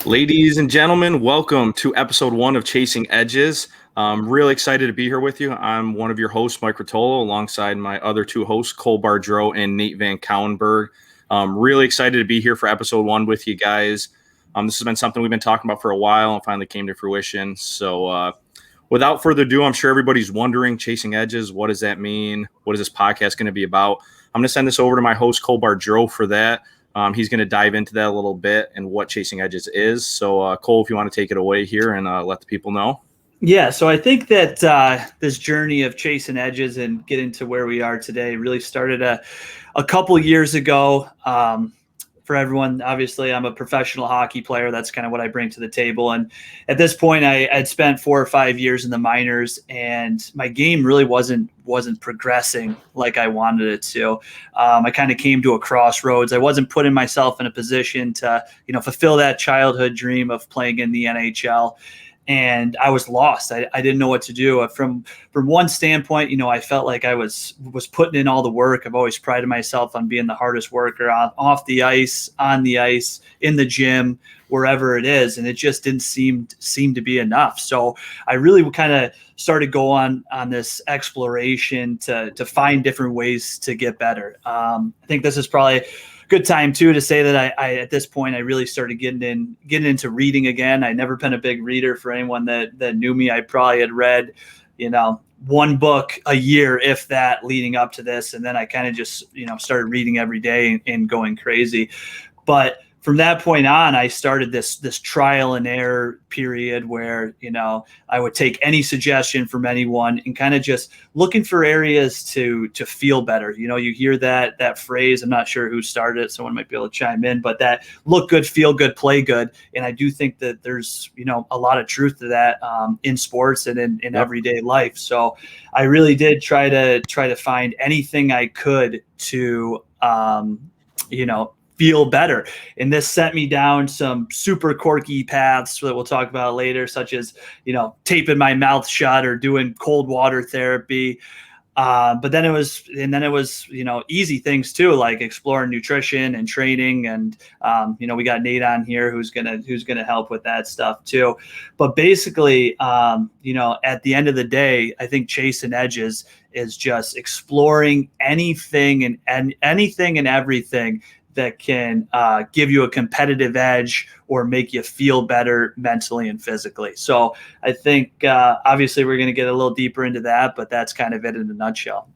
Ladies and gentlemen, welcome to episode 1 of Chasing Edges. I'm really excited to be here with you. I'm one of your hosts, Mike Rotolo, alongside my other two hosts, Cole Bardreau and Nate Van Cowenberg. Really excited to be here for episode 1 with you guys. This has been something we've been talking about for a while and finally came to fruition. So without further ado, I'm sure everybody's wondering, Chasing Edges, what does that mean? What is this podcast going to be about? I'm going to send this over to my host, Cole Bardreau, for that. He's going to dive into that a little bit and what Chasing Edges is. So, Cole, if you want to take it away here and let the people know. Yeah, so I think that this journey of chasing edges and getting to where we are today really started a couple years ago. For everyone, obviously, I'm a professional hockey player. That's kind of what I bring to the table. And at this point, I had spent 4 or 5 years in the minors, and my game really wasn't progressing like I wanted it to. I kind of came to a crossroads. I wasn't putting myself in a position to, fulfill that childhood dream of playing in the NHL. And I was lost. I didn't know what to do. From one standpoint, I felt like I was putting in all the work. I've always prided myself on being the hardest worker off the ice, on the ice, in the gym, wherever it is. And it just didn't seem to be enough. So I really kind of started going on this exploration to find different ways to get better. I think this is probably good time too to say that I at this point I really started getting into reading again. I'd never been a big reader. For anyone that knew me, I probably had read, one book a year, if that, leading up to this, and then I kind of just started reading every day and going crazy. But from that point on, I started this trial and error period where, I would take any suggestion from anyone and kind of just looking for areas to feel better. You hear that phrase. I'm not sure who started it. Someone might be able to chime in, but that look good, feel good, play good. And I do think that there's, a lot of truth to that in sports and in everyday life. So I really did try to find anything I could to, feel better. And this sent me down some super quirky paths that we'll talk about later, such as, taping my mouth shut or doing cold water therapy. But then it was, easy things too, like exploring nutrition and training. And, we got Nate on here who's going to help with that stuff too. But basically, at the end of the day, I think chasing edges is just exploring anything and anything and everything that can give you a competitive edge or make you feel better mentally and physically. So I think obviously we're going to get a little deeper into that, but that's kind of it in a nutshell.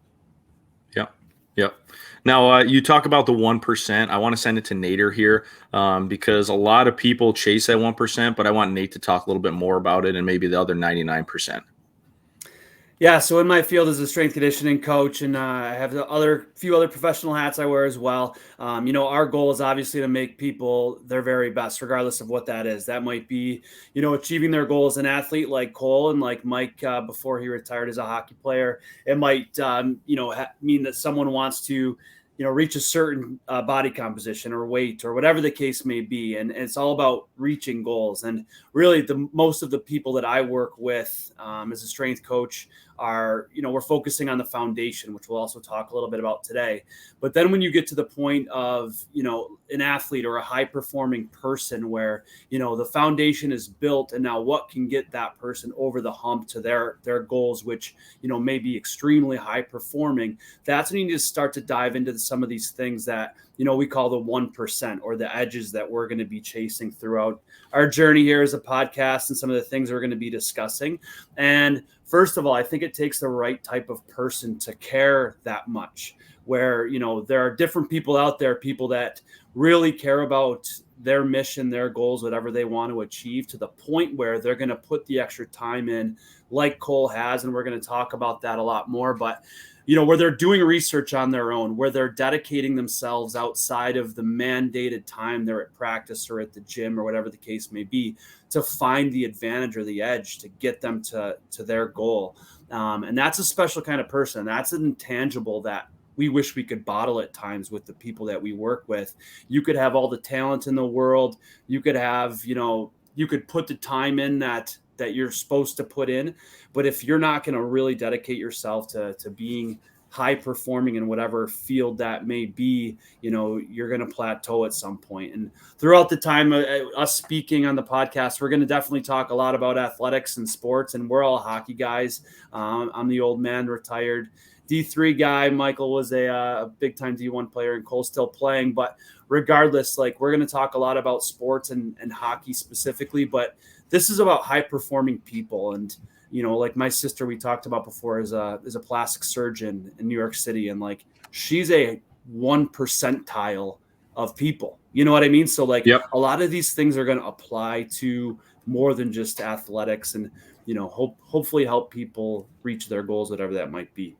Yep. Now, you talk about the 1%. I want to send it to Nader here because a lot of people chase that 1%, but I want Nate to talk a little bit more about it and maybe the other 99%. Yeah, so in my field as a strength conditioning coach, and I have few other professional hats I wear as well. Our goal is obviously to make people their very best, regardless of what that is. That might be, achieving their goal as an athlete like Cole and like Mike before he retired as a hockey player. It might, mean that someone wants to, reach a certain body composition or weight or whatever the case may be. And it's all about reaching goals. And really most of the people that I work with as a strength coach are, we're focusing on the foundation, which we'll also talk a little bit about today. But then when you get to the point of, an athlete or a high performing person where, the foundation is built and now what can get that person over the hump to their goals, which, may be extremely high performing, that's when you need to start to dive into some of these things that, we call the 1% or the edges that we're going to be chasing throughout our journey here as a podcast and some of the things we're going to be discussing. And first of all, I think it takes the right type of person to care that much, where, there are different people out there, people that really care about their mission, their goals, whatever they want to achieve, to the point where they're going to put the extra time in like Cole has. And we're going to talk about that a lot more. But where they're doing research on their own, where they're dedicating themselves outside of the mandated time they're at practice or at the gym or whatever the case may be, to find the advantage or the edge to get them to their goal. And that's a special kind of person. That's an intangible that we wish we could bottle at times with the people that we work with. You could have all the talent in the world. You could have, you could put the time in that you're supposed to put in. But if you're not going to really dedicate yourself to being high performing in whatever field that may be, you're going to plateau at some point. And throughout the time us speaking on the podcast, we're going to definitely talk a lot about athletics and sports, and we're all hockey guys. I'm the old man, retired D3 guy. Michael was a big time D1 player, and Cole's still playing. But regardless, like, we're going to talk a lot about sports and hockey specifically, but this is about high performing people. And like my sister we talked about before is a plastic surgeon in New York City, and like, she's a 1 percentile of people. You know what I mean? So like, Yep. A lot of these things are going to apply to more than just athletics, and hopefully help people reach their goals, whatever that might be.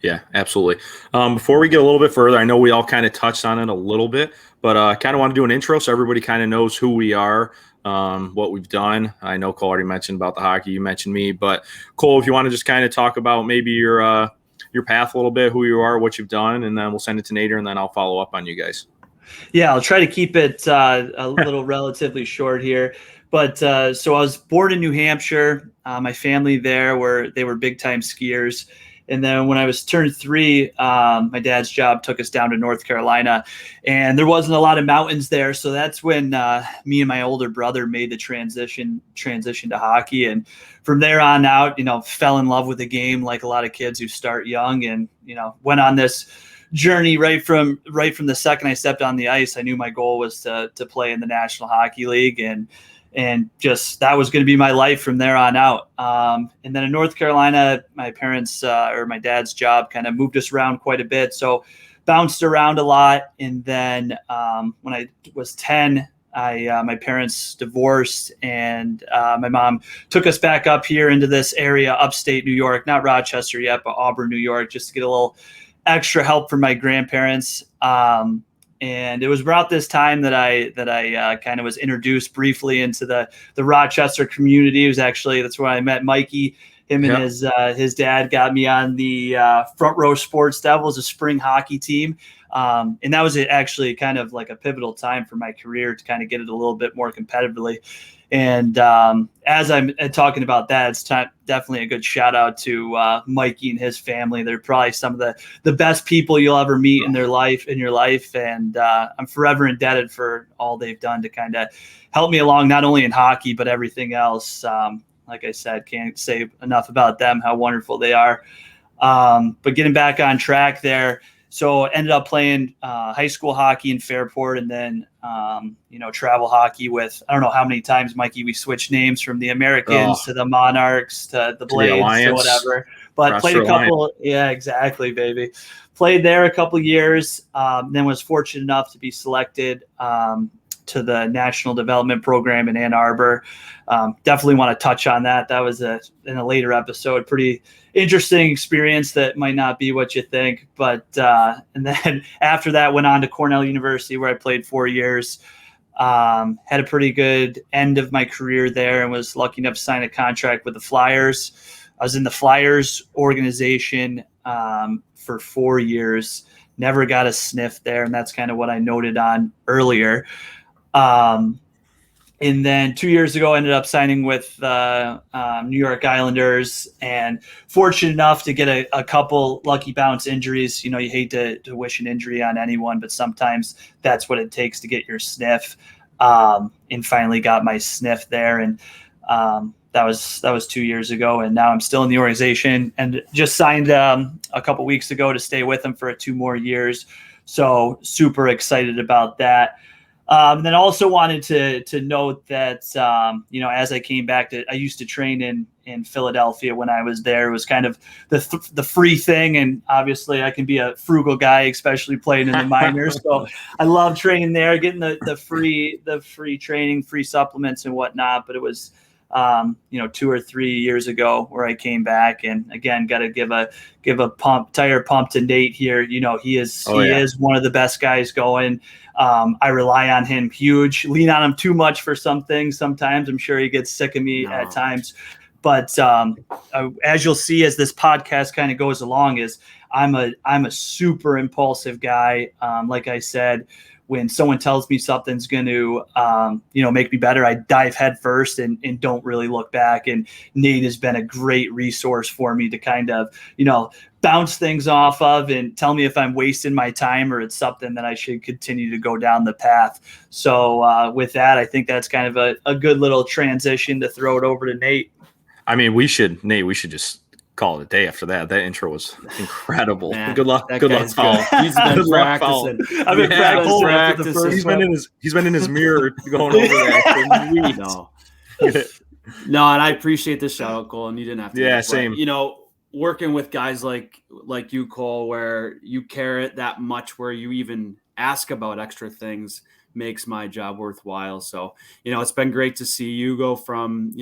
Yeah, absolutely. Before we get a little bit further, I know we all kind of touched on it a little bit, but I kind of want to do an intro so everybody kind of knows who we are, what we've done. I know Cole already mentioned about the hockey. You mentioned me, but Cole, if you want to just kind of talk about maybe your path a little bit, who you are, what you've done, and then we'll send it to Nader, and then I'll follow up on you guys. Yeah, I'll try to keep it a little relatively short here. But so I was born in New Hampshire. My family there they were big time skiers. And then when I was turned 3, my dad's job took us down to North Carolina, and there wasn't a lot of mountains there. So that's when me and my older brother made the transition to hockey. And from there on out, fell in love with the game like a lot of kids who start young, and, went on this journey right from the second I stepped on the ice. I knew my goal was to play in the National Hockey League, and just that was going to be my life from there on out. And then in North Carolina, my parents or my dad's job kind of moved us around quite a bit. So bounced around a lot. And then when I was 10, my parents divorced, and my mom took us back up here into this area, upstate New York, not Rochester yet, but Auburn, New York, just to get a little extra help from my grandparents. And it was about this time that I kind of was introduced briefly into the Rochester community. It was actually, that's where I met Mikey. Him and his dad got me on the Front Row Sports Devils, a spring hockey team. And that was actually kind of like a pivotal time for my career to kind of get it a little bit more competitively. And as I'm talking about that, it's definitely a good shout out to Mikey and his family. They're probably some of the best people you'll ever meet in your life. And I'm forever indebted for all they've done to kind of help me along, not only in hockey, but everything else. Like I said, can't say enough about them, how wonderful they are. But getting back on track there. So ended up playing high school hockey in Fairport, and then, travel hockey with, I don't know how many times, Mikey, we switched names from the Americans to the Monarchs to the Blades to whatever. But played a couple. Yeah, exactly, baby. Played there a couple years, then was fortunate enough to be selected to the National Development Program in Ann Arbor. Definitely want to touch on that. That was in a later episode. Pretty interesting experience that might not be what you think. But and then after that, went on to Cornell University, where I played 4 years. Had a pretty good end of my career there, and was lucky enough to sign a contract with the Flyers. I was in the Flyers organization for 4 years. Never got a sniff there, and that's kind of what I noted on earlier. And then 2 years ago, I ended up signing with New York Islanders, and fortunate enough to get a couple lucky bounce injuries. You hate to wish an injury on anyone, but sometimes that's what it takes to get your sniff. And finally got my sniff there. And that was 2 years ago. And now I'm still in the organization, and just signed a couple weeks ago to stay with them for 2 more years. So super excited about that. And then also wanted to note that, as I came back I used to train in Philadelphia when I was there. It was kind of the free thing. And obviously I can be a frugal guy, especially playing in the minors. So I love training there, getting the free training, free supplements and whatnot. But it was, 2 or 3 years ago where I came back, and again, got to give a tire pump to Nate here. He is one of the best guys going. I rely on him huge, lean on him too much for some things. Sometimes I'm sure he gets sick of me at times, but as you'll see, as this podcast kind of goes along, is I'm a super impulsive guy. Like I said, when someone tells me something's going to, make me better, I dive head first and don't really look back. And Nate has been a great resource for me to kind of, bounce things off of and tell me if I'm wasting my time or it's something that I should continue to go down the path. So with that, I think that's kind of a good little transition to throw it over to Nate. I mean, we should just call it a day after that. That intro was incredible. Man, good luck, Paul. He's been practicing. I've been practicing. He's been in his mirror going over that for weeks. No, and I appreciate the shout out, Cole, and you didn't have to. Yeah, same. Working with guys like you, Cole, where you care it that much, where you even ask about extra things, makes my job worthwhile. So, it's been great to see you go from,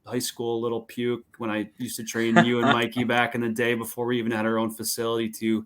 high school little puke when I used to train you and Mikey back in the day before we even had our own facility, to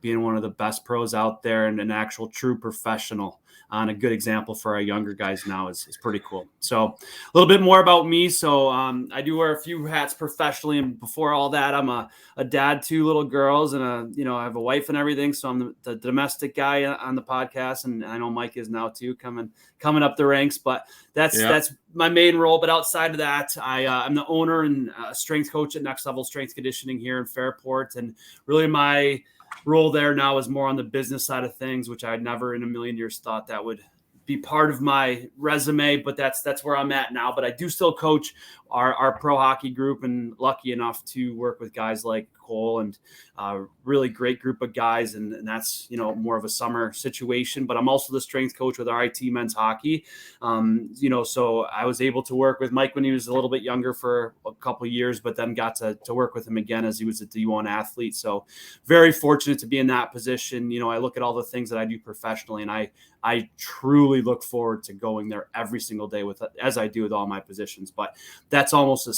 being one of the best pros out there and an actual true professional. And a good example for our younger guys now is pretty cool. So a little bit more about me. So I do wear a few hats professionally. And before all that, I'm a dad, 2 little girls, and I have a wife and everything. So I'm the domestic guy on the podcast. And I know Mike is now too, coming up the ranks, but that's my main role. But outside of that, I'm the owner and strength coach at Next Level Strength Conditioning here in Fairport. And really my role there now is more on the business side of things, which I'd never in a million years thought that would be part of my resume, but that's where I'm at now. But I do still coach our pro hockey group, and lucky enough to work with guys like Cole and a really great group of guys. And that's, more of a summer situation, but I'm also the strength coach with our IT men's hockey. So I was able to work with Mike when he was a little bit younger for a couple of years, but then got to work with him again as he was a D1 athlete. So very fortunate to be in that position. I look at all the things that I do professionally, and I truly look forward to going there every single day as I do with all my positions. But that's almost a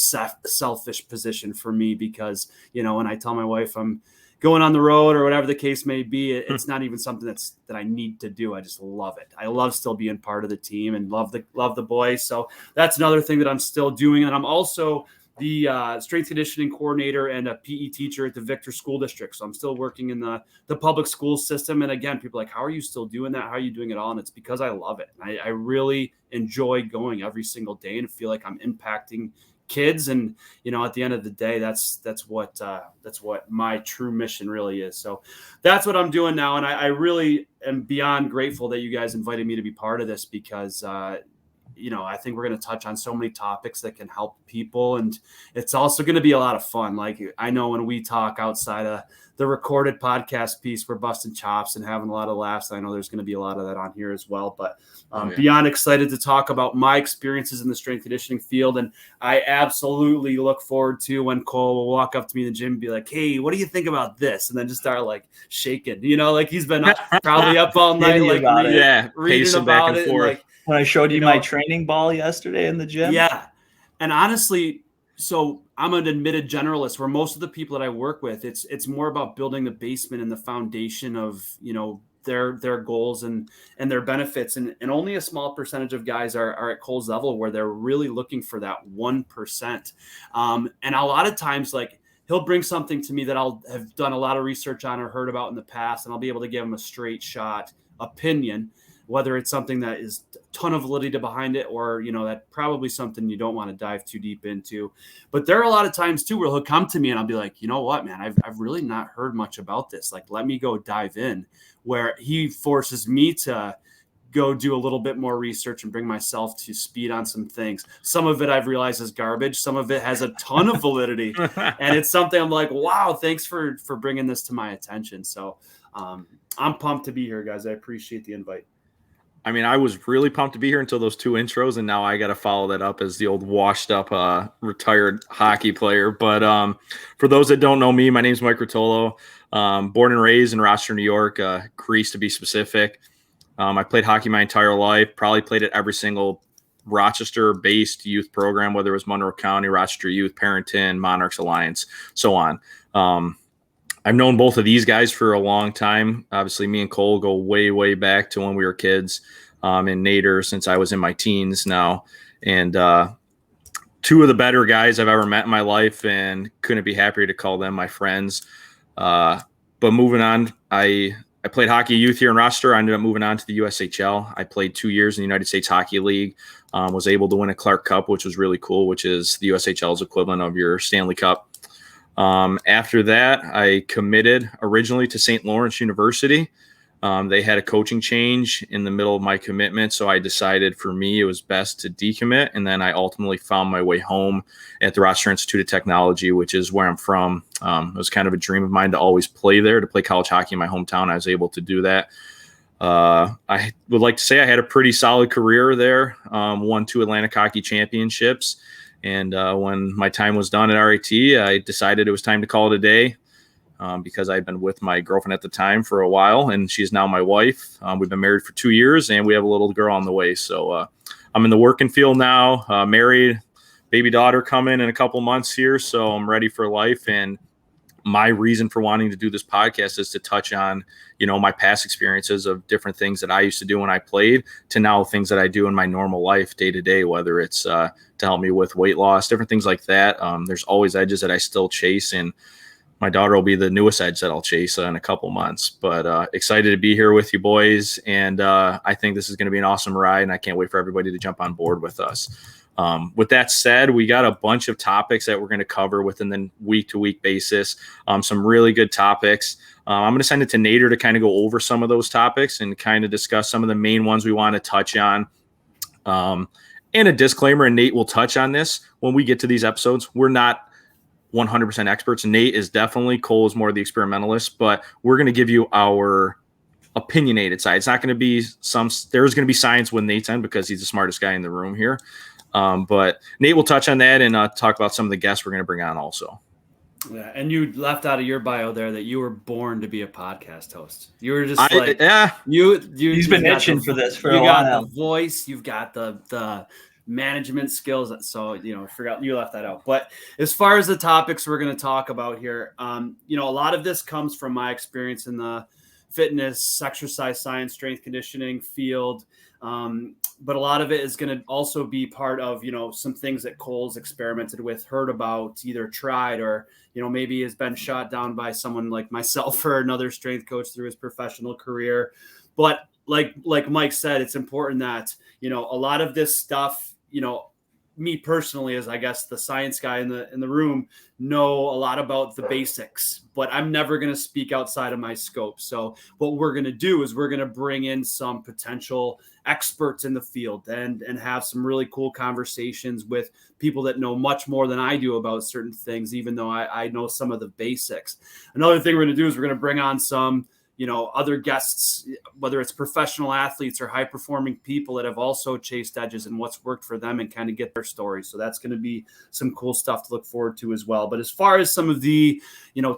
selfish position for me because, when I tell my wife I'm going on the road or whatever the case may be, it's not even something that I need to do. I just love it. I love still being part of the team and love the boys. So that's another thing that I'm still doing. And I'm also the strength conditioning coordinator and a PE teacher at the Victor School District. So I'm still working in the public school system. And again, people are like, how are you still doing that? How are you doing it all? And it's because I love it. I really enjoy going every single day and feel like I'm impacting kids. And, at the end of the day, that's what my true mission really is. So that's what I'm doing now. And I really am beyond grateful that you guys invited me to be part of this because, I think we're going to touch on so many topics that can help people. And it's also going to be a lot of fun. Like, I know when we talk outside of the recorded podcast piece, we're busting chops and having a lot of laughs. I know there's going to be a lot of that on here as well, but beyond excited to talk about my experiences in the strength conditioning field. And I absolutely look forward to when Cole will walk up to me in the gym and be like, hey, what do you think about this? And then just start like shaking, like he's been probably up all night, reading about it. When I showed you my training ball yesterday in the gym. Yeah. And honestly, so I'm an admitted generalist where most of the people that I work with, it's more about building the basement and the foundation of, their goals and their benefits. And only a small percentage of guys are at Cole's level where they're really looking for that 1%. And a lot of times, like, he'll bring something to me that I'll have done a lot of research on or heard about in the past, and I'll be able to give him a straight shot opinion, whether it's something that is a ton of validity behind it or, that probably something you don't want to dive too deep into. But there are a lot of times too, where he'll come to me and I'll be like, you know what, man, I've really not heard much about this. Like, let me go dive in, where he forces me to go do a little bit more research and bring myself to speed on some things. Some of it I've realized is garbage. Some of it has a ton of validity. And it's something I'm like, wow, thanks for bringing this to my attention. So I'm pumped to be here, guys. I appreciate the invite. I mean, I was really pumped to be here until those 2 intros, and now I got to follow that up as the old washed-up retired hockey player. But for those that don't know me, my name's Mike Rotolo. Born and raised in Rochester, New York, Greece to be specific. I played hockey my entire life, probably played at every single Rochester-based youth program, whether it was Monroe County, Rochester Youth, Parrington, Monarchs Alliance, so on. I've known both of these guys for a long time. Obviously, me and Cole go way, way back to when we were kids, and Nader since I was in my teens now. And 2 of the better guys I've ever met in my life, and couldn't be happier to call them my friends. But moving on, I I played hockey youth here in Rochester. I ended up moving on to the USHL. I played 2 years in the United States Hockey League, was able to win a Clark Cup, which was really cool, which is the USHL's equivalent of your Stanley Cup. After that, I committed originally to St. Lawrence University. They had a coaching change in the middle of my commitment, so I decided for me it was best to decommit, and then I ultimately found my way home at the Rochester Institute of Technology, which is where I'm from. It was kind of a dream of mine to always play there, to play college hockey in my hometown. I was able to do that. I would like to say I had a pretty solid career there, won 2 Atlantic Hockey Championships, and when my time was done at RIT, I decided it was time to call it a day. Because I'd been with my girlfriend at the time for a while, and she's now my wife. We've been married for 2 years, and we have a little girl on the way. So I'm in the working field now, married, baby daughter coming in a couple months here. So I'm ready for life. And my reason for wanting to do this podcast is to touch on, my past experiences of different things that I used to do when I played to now things that I do in my normal life day to day, whether it's to help me with weight loss, different things like that. There's always edges that I still chase, and my daughter will be the newest edge that I'll chase in a couple months, but excited to be here with you boys. And I think this is going to be an awesome ride, and I can't wait for everybody to jump on board with us. With that said, we got a bunch of topics that we're going to cover within the week-to-week basis. Some really good topics. I'm going to send it to Nader to kind of go over some of those topics and kind of discuss some of the main ones we want to touch on. And a disclaimer, and Nate will touch on this when we get to these episodes. We're not 100% experts. Nate is definitely, Cole is more the experimentalist, but we're going to give you our opinionated side. It's not going to be there's going to be science with Nate's end because he's the smartest guy in the room here. But Nate will touch on that and talk about some of the guests we're going to bring on also. Yeah, and you left out of your bio there that you were born to be a podcast host. You were just He's been itching for this for a while. You got the voice, you've got the management skills. So, forgot you left that out. But as far as the topics we're going to talk about here, a lot of this comes from my experience in the fitness, exercise science, strength conditioning field. But a lot of it is going to also be part of, some things that Cole's experimented with, heard about, either tried, or, maybe has been shot down by someone like myself or another strength coach through his professional career. But like Mike said, it's important that, a lot of this stuff, me personally, as I guess the science guy in the room, know a lot about the basics, but I'm never going to speak outside of my scope. So what we're going to do is we're going to bring in some potential experts in the field and have some really cool conversations with people that know much more than I do about certain things, even though I know some of the basics. Another thing we're going to do is we're going to bring on some other guests, whether it's professional athletes or high performing people that have also chased edges and what's worked for them and kind of get their stories. So that's going to be some cool stuff to look forward to as well. But as far as some of the,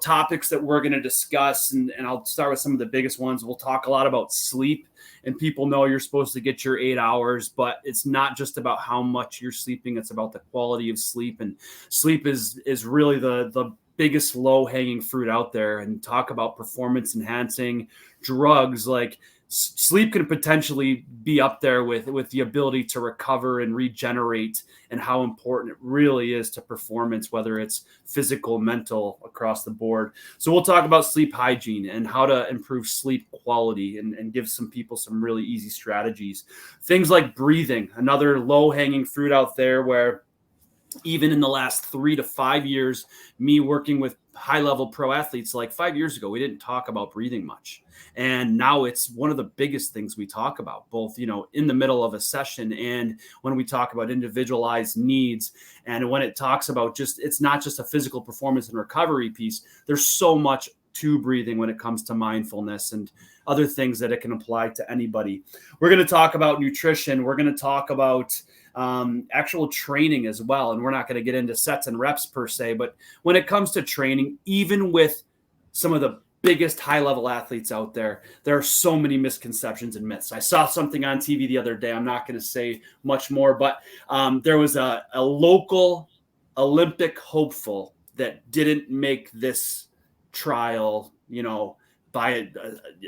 topics that we're going to discuss, and I'll start with some of the biggest ones, we'll talk a lot about sleep. And people know you're supposed to get your 8 hours, but it's not just about how much you're sleeping. It's about the quality of sleep. And sleep is really the biggest low-hanging fruit out there. And talk about performance enhancing drugs, like sleep can potentially be up there with the ability to recover and regenerate, and how important it really is to performance, whether it's physical, mental, across the board. So we'll talk about sleep hygiene and how to improve sleep quality and give some people some really easy strategies. Things like breathing, another low-hanging fruit out there, where even in the last 3 to 5 years, me working with high-level pro athletes, like 5 years ago, we didn't talk about breathing much. And now it's one of the biggest things we talk about, both, in the middle of a session and when we talk about individualized needs. And when it talks about it's not just a physical performance and recovery piece, there's so much to breathing when it comes to mindfulness and other things that it can apply to anybody. We're going to talk about nutrition. We're going to talk about actual training as well. And we're not going to get into sets and reps per se, but when it comes to training, even with some of the biggest high-level athletes out there, there are so many misconceptions and myths. I saw something on TV the other day. I'm not going to say much more, but there was a local Olympic hopeful that didn't make this trial, by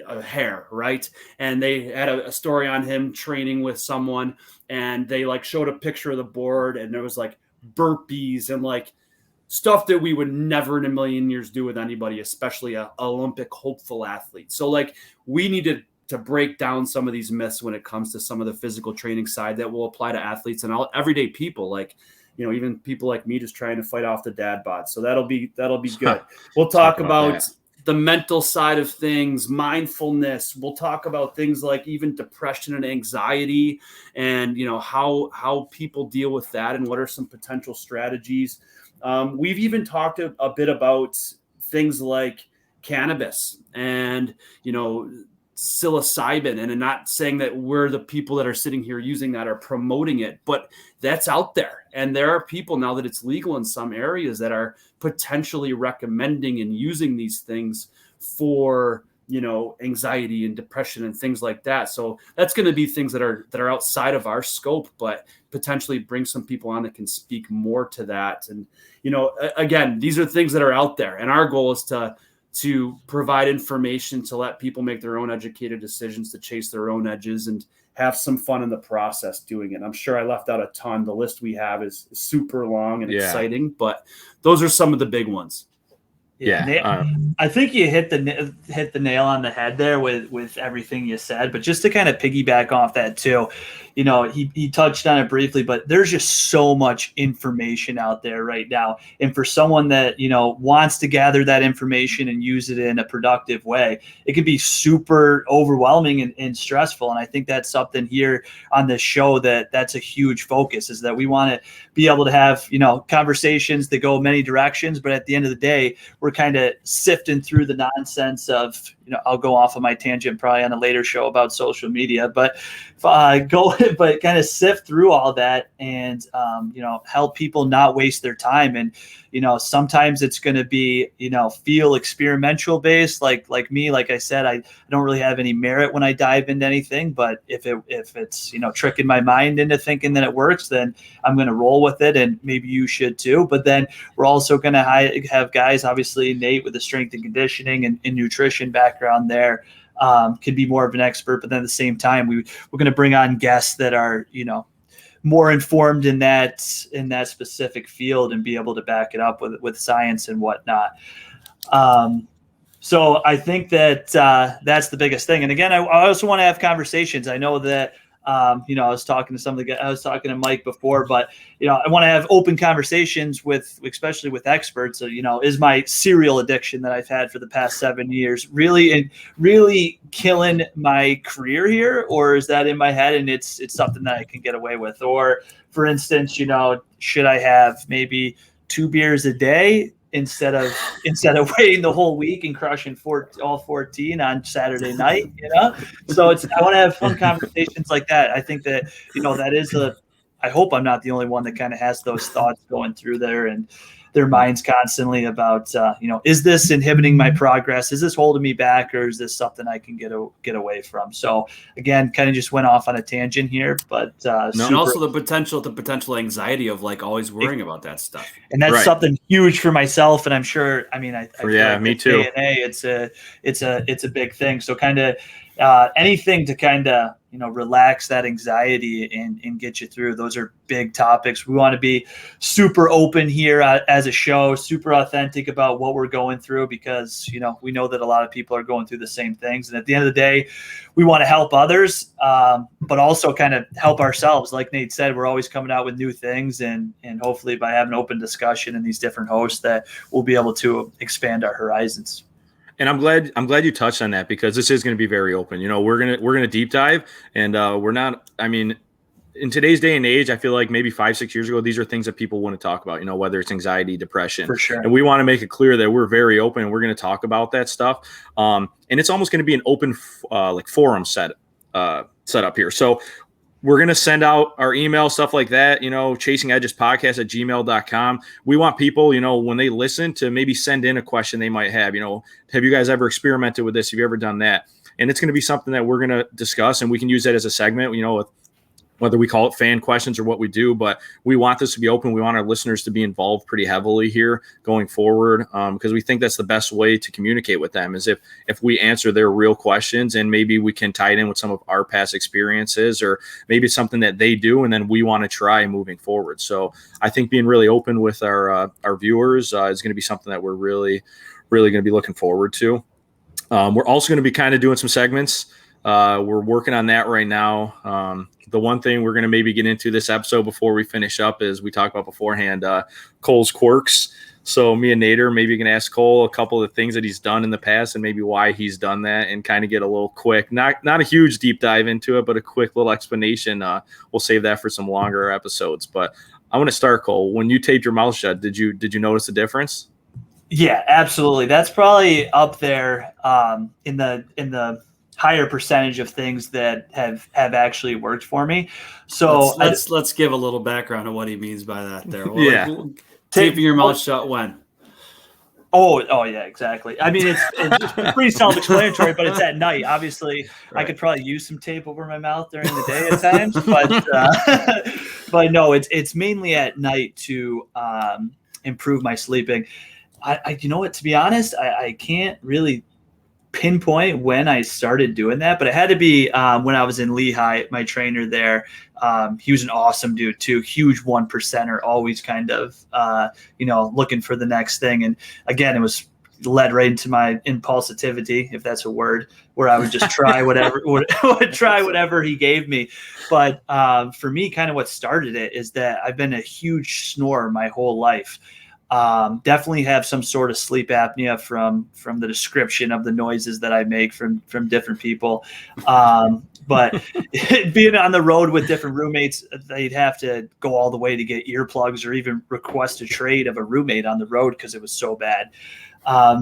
a hair, right? And they had a story on him training with someone, and they showed a picture of the board, and there was burpees and stuff that we would never in a million years do with anybody, especially a Olympic hopeful athlete. So like we needed to break down some of these myths when it comes to some of the physical training side that will apply to athletes and all everyday people, like, even people like me just trying to fight off the dad bod. So that'll be good. We'll talk about the mental side of things, mindfulness. We'll talk about things like even depression and anxiety and, how people deal with that and what are some potential strategies. We've even talked a bit about things like cannabis and, psilocybin, and I'm not saying that we're the people that are sitting here using that or promoting it, but that's out there. And there are people now that it's legal in some areas that are potentially recommending and using these things for, anxiety and depression and things like that. So that's going to be things that are outside of our scope, but potentially bring some people on that can speak more to that. And, again, these are things that are out there. And our goal is to provide information to let people make their own educated decisions, to chase their own edges and have some fun in the process doing it. I'm sure I left out a ton. The list we have is super long and exciting, but those are some of the big ones. Yeah. I think you hit the nail on the head there with everything you said, but just to kind of piggyback off that too, he touched on it briefly, but there's just so much information out there right now. And for someone that, wants to gather that information and use it in a productive way, it can be super overwhelming and stressful. And I think that's something here on this show that's a huge focus, is that we want to be able to have, conversations that go many directions. But at the end of the day, we're kind of sifting through the nonsense of, I'll go off on my tangent probably on a later show about social media, but kind of sift through all that and, help people not waste their time. And, sometimes it's going to be, feel experimental based, like me, like I said, I don't really have any merit when I dive into anything, but if it's, tricking my mind into thinking that it works, then I'm going to roll with it. And maybe you should too. But then we're also going to have guys, obviously Nate with the strength and conditioning and nutrition background there, could be more of an expert, but then at the same time, we're going to bring on guests that are, more informed in that specific field and be able to back it up with science and whatnot. So I think that that's the biggest thing. And again, I also want to have conversations. I know that, I was talking to Mike before, but, I want to have open conversations especially with experts. So, is my cereal addiction that I've had for the past 7 years really killing my career here? Or is that in my head and it's something that I can get away with? Or for instance, should I have maybe 2 beers a day instead of waiting the whole week and crushing all 14 on Saturday night, So I want to have fun conversations like that. I think that, that is I hope I'm not the only one that kind of has those thoughts going through there and their minds constantly about, is this inhibiting my progress? Is this holding me back, or is this something I can get away from? So again, kind of just went off on a tangent here, but and also the potential anxiety of like always worrying about that stuff. And that's something huge for myself. And I'm sure, I me too. It's a big thing. So kind of anything to kind of, relax that anxiety and get you through. Those are big topics. We want to be super open here as a show, super authentic about what we're going through, because, we know that a lot of people are going through the same things. And at the end of the day, we want to help others, but also kind of help ourselves. Like Nate said, we're always coming out with new things, and hopefully by having open discussion and these different hosts that we'll be able to expand our horizons. And I'm glad you touched on that, because this is going to be very open. We're going to deep dive, and we're not, in today's day and age, I feel like maybe 5-6 years ago, these are things that people wouldn't talk about, whether it's anxiety, depression. For sure. And we want to make it clear that we're very open and we're going to talk about that stuff. And it's almost going to be an open forum set up here. So we're going to send out our email, stuff like that, chasingedgespodcast@gmail.com. We want people, when they listen, to maybe send in a question they might have. Have you guys ever experimented with this? Have you ever done that? And it's going to be something that we're going to discuss, and we can use that as a segment, with whether we call it fan questions or what we do, but we want this to be open. We want our listeners to be involved pretty heavily here going forward, because we think that's the best way to communicate with them is if we answer their real questions, and maybe we can tie it in with some of our past experiences, or maybe it's something that they do and then we want to try moving forward. So I think being really open with our viewers is going to be something that we're really going to be looking forward to. We're also going to be kind of doing some segments. We're working on that right now. The one thing we're going to maybe get into this episode before we finish up is we talked about beforehand, Cole's Quirks. So me and Nader, maybe you can ask Cole a couple of the things that he's done in the past and maybe why he's done that, and kind of get a little quick, not a huge deep dive into it, but a quick little explanation. We'll save that for some longer episodes. But I want to start, Cole. When you taped your mouth shut, did you notice a difference? Yeah, absolutely. That's probably up there in the higher percentage of things that have actually worked for me. So let's give a little background on what he means by that there. Well, yeah. Taping your mouth shut when? Oh yeah, exactly. I mean, it's pretty self-explanatory, but it's at night. Obviously, right. I could probably use some tape over my mouth during the day at times, but no, it's mainly at night to improve my sleeping. I you know what, to be honest, I can't really pinpoint when I started doing that, but it had to be when I was in Lehigh. My trainer there, he was an awesome dude too, huge 1%er, always kind of looking for the next thing. And again, it was led right into my impulsivity, if that's a word, where I would just try whatever he gave me. But for me, kind of what started it is that I've been a huge snorer my whole life. Definitely have some sort of sleep apnea from the description of the noises that I make from different people. But being on the road with different roommates, they'd have to go all the way to get earplugs or even request a trade of a roommate on the road because it was so bad.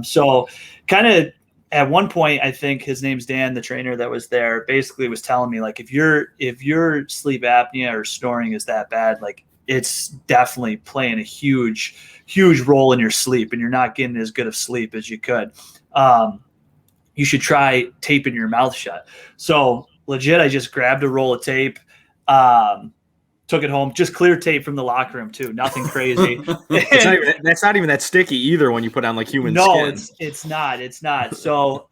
So kind of at one point, I think his name's Dan, the trainer that was there, basically was telling me, like, if your sleep apnea or snoring is that bad, like, it's definitely playing a huge role in your sleep, and you're not getting as good of sleep as you could. You should try taping your mouth shut. So legit, I just grabbed a roll of tape, took it home, just clear tape from the locker room too. Nothing crazy. That's not even that sticky either when you put on like human skin. No, it's not. So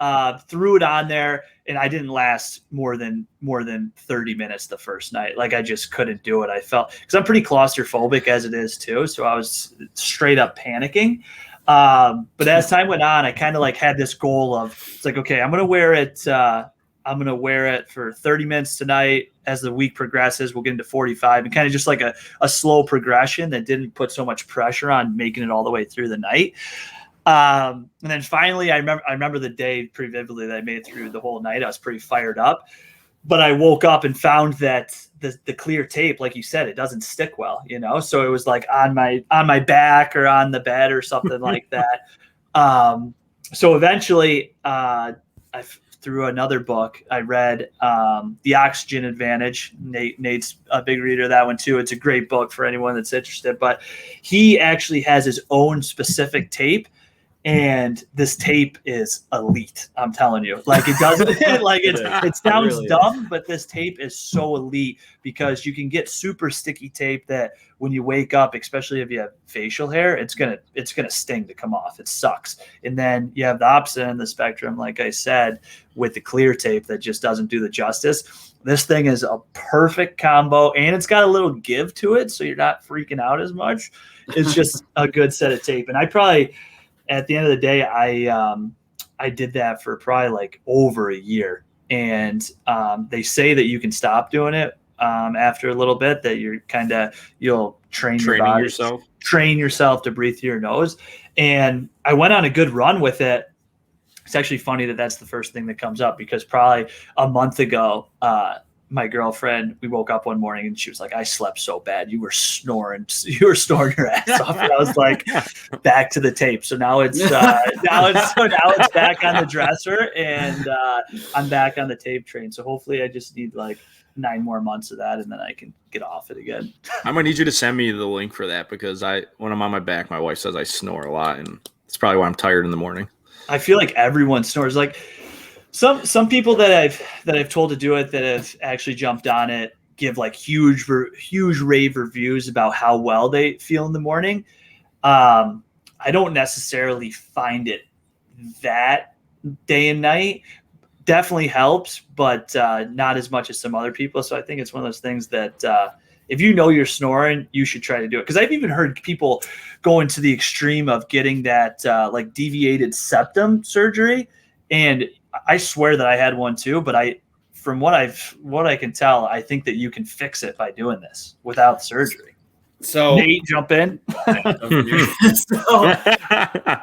threw it on there, and I didn't last more than 30 minutes the first night. Like, I just couldn't do it. I felt, because I'm pretty claustrophobic as it is too, so I was straight up panicking. But as time went on, I kind of like had this goal of, it's like, okay, I'm gonna wear it. I'm going to wear it for 30 minutes tonight. As the week progresses, we'll get into 45, and kind of just like a slow progression that didn't put so much pressure on making it all the way through the night. And then finally, I remember the day pretty vividly that I made it through the whole night. I was pretty fired up, but I woke up and found that the clear tape, like you said, it doesn't stick well, so it was like on my back or on the bed or something like that. So eventually, through another book I read, The Oxygen Advantage. Nate's a big reader of that one too. It's a great book for anyone that's interested, but he actually has his own specific tape, and this tape is elite. I'm telling you, like, it doesn't like it sounds really dumb, but this tape is so elite because you can get super sticky tape that when you wake up, especially if you have facial hair, it's gonna sting to come off. It sucks. And then you have the opposite end of the spectrum, like I said, with the clear tape that just doesn't do the justice. This thing is a perfect combo, and it's got a little give to it, so you're not freaking out as much. It's just a good set of tape. And I probably, at the end of the day, I did that for probably like over a year. And they say that you can stop doing it after a little bit, that you'll train yourself to breathe through your nose. And I went on a good run with it. It's actually funny that that's the first thing that comes up, because probably a month ago, my girlfriend, we woke up one morning and she was like, I slept so bad. You were snoring your ass off. And I was like, back to the tape. So now it's back on the dresser, and I'm back on the tape train. So hopefully I just need like 9 more months of that, and then I can get off it again. I'm going to need you to send me the link for that, because when I'm on my back, my wife says I snore a lot, and it's probably why I'm tired in the morning. I feel like everyone snores. Like, some people that I've told to do it, that have actually jumped on it, give like huge rave reviews about how well they feel in the morning. I don't necessarily find it that day and night. Definitely helps, but not as much as some other people. So I think it's one of those things that if you know you're snoring, you should try to do it. Because I've even heard people going to the extreme of getting that like deviated septum surgery, and I swear that I had one too. But from what I can tell, I think that you can fix it by doing this without surgery. So Nate, jump in. So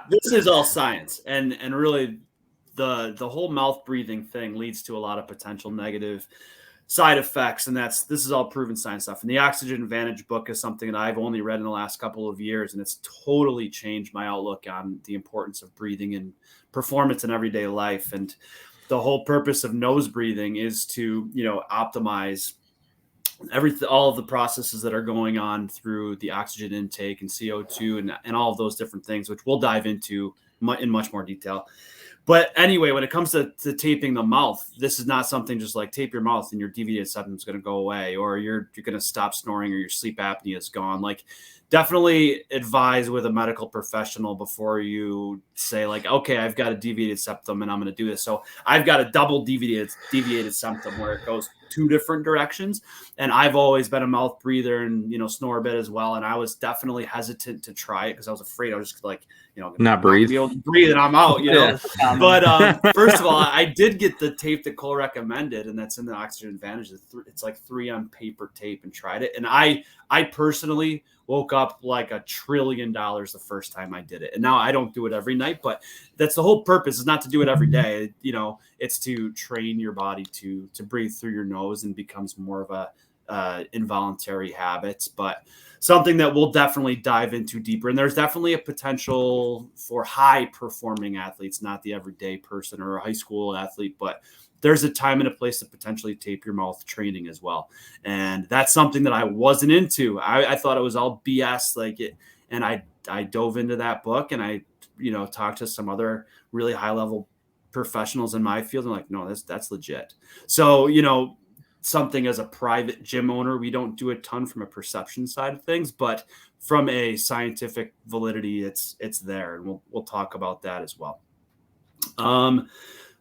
this is all science, and really the whole mouth breathing thing leads to a lot of potential negative side effects, and this is all proven science stuff. And the Oxygen Advantage book is something that I've only read in the last couple of years, and it's totally changed my outlook on the importance of breathing and performance in everyday life. And the whole purpose of nose breathing is to, optimize all of the processes that are going on through the oxygen intake and CO2 and all of those different things, which we'll dive into in much more detail. But anyway, when it comes to taping the mouth, this is not something just like tape your mouth and your deviated septum is going to go away, or you're going to stop snoring, or your sleep apnea is gone. Like, definitely advise with a medical professional before you say like, okay, I've got a deviated septum and I'm going to do this. So I've got a double deviated septum where it goes two different directions. And I've always been a mouth breather and, snore a bit as well. And I was definitely hesitant to try it because I was afraid I was just like, not breathe. Be able to breathe and I'm out, Yeah. But first of all, I did get the tape that Cole recommended, and that's in the Oxygen Advantage. It's like 3 on paper tape, and tried it. And I personally woke up like $1 trillion the first time I did it. And now I don't do it every night, but that's the whole purpose, is not to do it every day. It's to train your body to breathe through your nose, and becomes more of a involuntary habit, but something that we'll definitely dive into deeper. And there's definitely a potential for high performing athletes, not the everyday person or a high school athlete, but there's a time and a place to potentially tape your mouth training as well. And that's something that I wasn't into. I thought it was all BS, like it. And I dove into that book, and I, talked to some other really high level professionals in my field, and like, no, that's legit. So, something as a private gym owner, we don't do a ton from a perception side of things, but from a scientific validity, it's there. And we'll talk about that as well.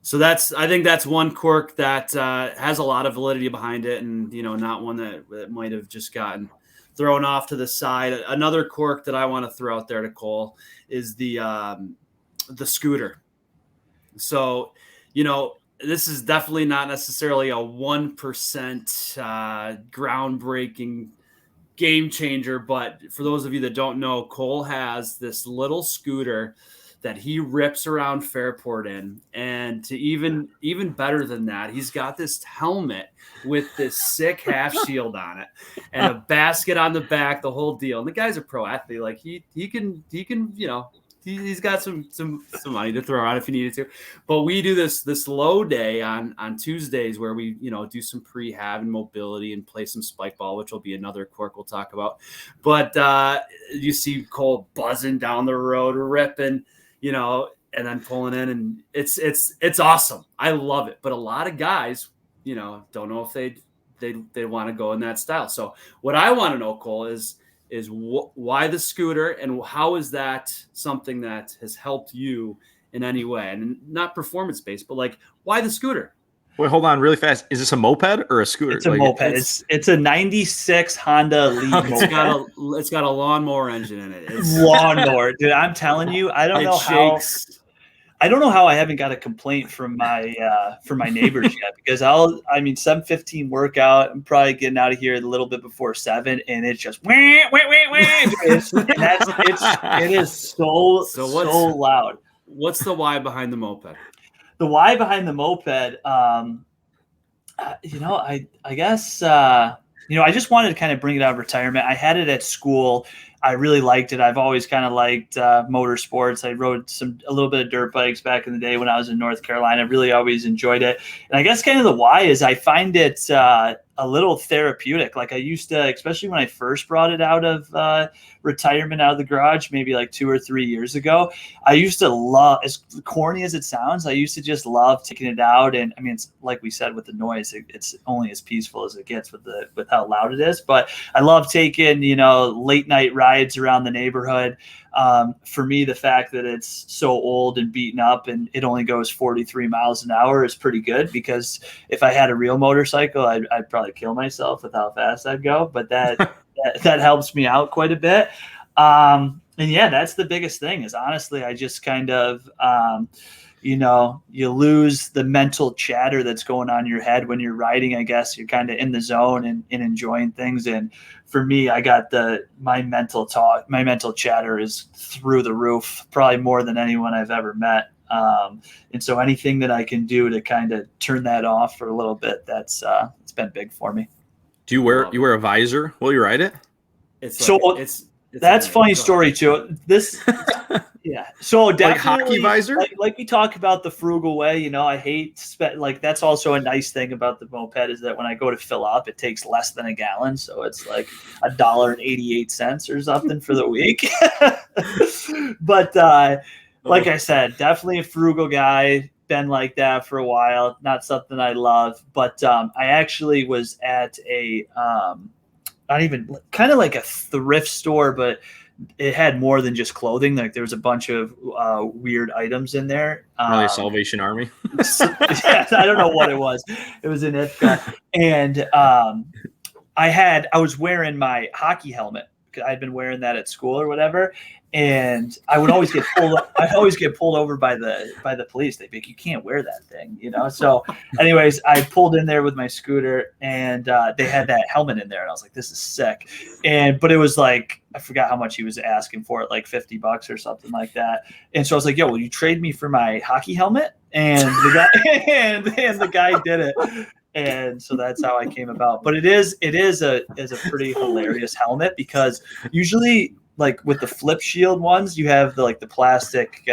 So I think that's one quirk that has a lot of validity behind it, and not one that might have just gotten thrown off to the side. Another quirk that I want to throw out there to Cole is the scooter. So, this is definitely not necessarily a 1% groundbreaking game changer, but for those of you that don't know, Cole has this little scooter that he rips around Fairport in. And to even better than that, he's got this helmet with this sick half shield on it and a basket on the back, the whole deal. And the guy's a pro athlete. Like he can, he's got some money to throw around if he needed to. But we do this low day on Tuesdays where we, do some prehab and mobility and play some spike ball, which will be another quirk we'll talk about. But you see Cole buzzing down the road, ripping, and then pulling in, and it's awesome. I love it. But a lot of guys, don't know if they want to go in that style. So what I want to know, Cole, is why the scooter, and how is that something that has helped you in any way? And not performance based, but like, why the scooter? Wait, hold on really fast. Is this a moped or a scooter? It's a moped. It's a 96 Honda Lead moped. It's got a lawnmower engine in it. It's lawnmower. Dude, I'm telling you, I don't know how I haven't got a complaint from my neighbors yet, because 7:15 workout, I'm probably getting out of here a little bit before 7, and it's just wah. It is so loud. What's the why behind the moped? The why behind the moped, I guess, I just wanted to kind of bring it out of retirement. I had it at school. I really liked it. I've always kind of liked motorsports. I rode a little bit of dirt bikes back in the day when I was in North Carolina. Really always enjoyed it. And I guess kind of the why is I find it a little therapeutic. Like I used to, especially when I first brought it out of retirement out of the garage, maybe like 2 or 3 years ago, I used to love, as corny as it sounds, I used to just love taking it out. And I mean, it's like we said with the noise, it's only as peaceful as it gets with how loud it is. But I love taking, late night rides around the neighborhood. For me, the fact that it's so old and beaten up and it only goes 43 miles an hour is pretty good, because if I had a real motorcycle, I'd probably kill myself with how fast I'd go. But that helps me out quite a bit. And yeah, that's the biggest thing is honestly, I just kind of, you lose the mental chatter that's going on in your head when you're riding. I guess you're kind of in the zone and enjoying things. And for me, I got my mental chatter is through the roof, probably more than anyone I've ever met. And so anything that I can do to kind of turn that off for a little bit, it's been big for me. Do you wear a visor while you ride it? That's funny story too. Yeah. So definitely like hockey visor. Like we talk about the frugal way, I hate that's also a nice thing about the moped is that when I go to fill up, it takes less than a gallon. So it's like $1.88 or something for the week. But like I said, definitely a frugal guy. Been like that for a while. Not something I love, but I actually was at a not even kind of like a thrift store, but it had more than just clothing. Like there was a bunch of weird items in there. Probably a Salvation Army. Yeah, I don't know what it was. It was in Ithaca, and I was wearing my hockey helmet. I'd been wearing that at school or whatever, and I would always get pulled. I'd always get pulled over by the police. They'd be like, "You can't wear that thing," So, anyways, I pulled in there with my scooter, and they had that helmet in there, and I was like, "This is sick." But it was like I forgot how much he was asking for it, like $50 or something like that. And so I was like, "Yo, will you trade me for my hockey helmet?" And the guy and the guy did it. And so that's how I came about. But it is a pretty hilarious helmet, because usually like with the flip shield ones, you have the plastic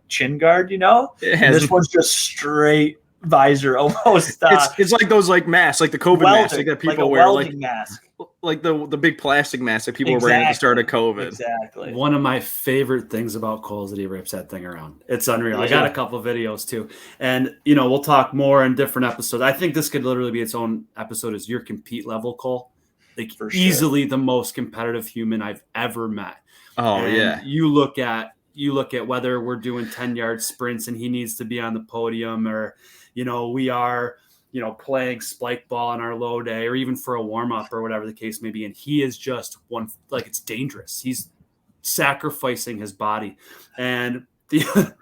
chin guard, and this one's just straight visor almost. It's like those masks, like the COVID masks that people wear, mask. Like the big plastic mask that people were wearing at the start of COVID. Exactly. One of my favorite things about Cole is that he rips that thing around. It's unreal. Yeah. I got a couple of videos too. And, we'll talk more in different episodes. I think this could literally be its own episode as your compete level, Cole. Like easily the most competitive human I've ever met. Oh, and yeah. You look at whether we're doing 10-yard sprints and he needs to be on the podium, or, we are – playing spike ball on our low day, or even for a warm up or whatever the case may be. And he is just it's dangerous. He's sacrificing his body. And you look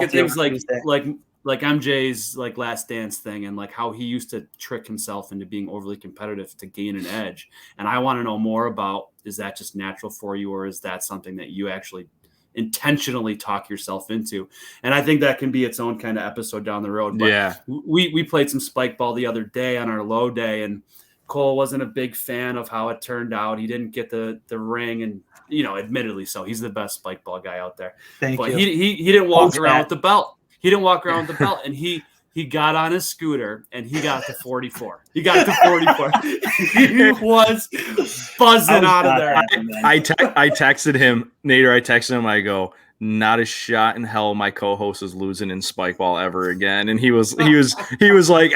at things like MJ's Last Dance thing, and how he used to trick himself into being overly competitive to gain an edge. And I want to know more about, is that just natural for you, or is that something that you actually intentionally talk yourself into? And I think that can be its own kind of episode down the road. But yeah, we played some spike ball the other day on our low day, and Cole wasn't a big fan of how it turned out. He didn't get the ring, and admittedly so, he's the best spike ball guy out there. Thank you. He didn't walk around with the belt. He didn't walk around with the belt, and he got on his scooter and he got to 44. He got to 44. He was buzzing out of there. I texted him, Nader. I texted him. I go, not a shot in hell my co-host is losing in spike ball ever again. And he was like,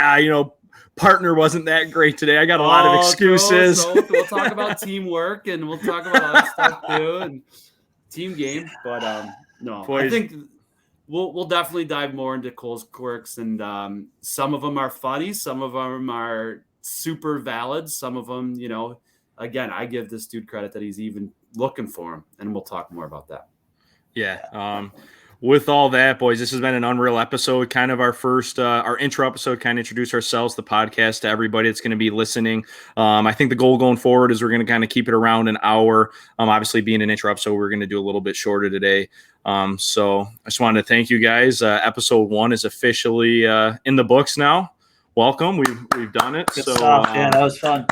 partner wasn't that great today. I got a lot of excuses. So we'll talk about teamwork, and we'll talk about other stuff too, and team game. But no, boys. I think we'll definitely dive more into Cole's quirks, and some of them are funny, some of them are super valid, some of them, again, I give this dude credit that he's even looking for him, and we'll talk more about that. Yeah. With all that, boys, this has been an unreal episode, kind of our first, our intro episode, kind of introduce ourselves, the podcast, to everybody that's going to be listening. I think the goal going forward is we're going to kind of keep it around an hour. Obviously, being an intro episode, we're going to do a little bit shorter today. So I just wanted to thank you guys. Episode 1 is officially in the books now. Welcome. We've done it. Good stuff. Yeah, that was fun.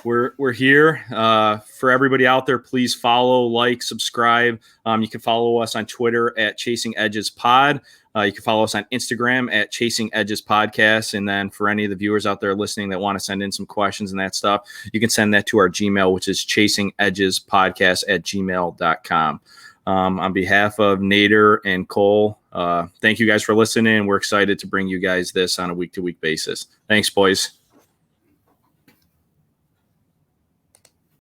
we're here. For everybody out there, please follow, like, subscribe. You can follow us on Twitter at Chasing Edges Pod. You can follow us on Instagram at Chasing Edges Podcast. And then for any of the viewers out there listening that want to send in some questions and that stuff, you can send that to our Gmail, which is chasingedgespodcast@gmail.com. On behalf of Nader and Cole, thank you guys for listening. We're excited to bring you guys this on a week-to-week basis. Thanks, boys.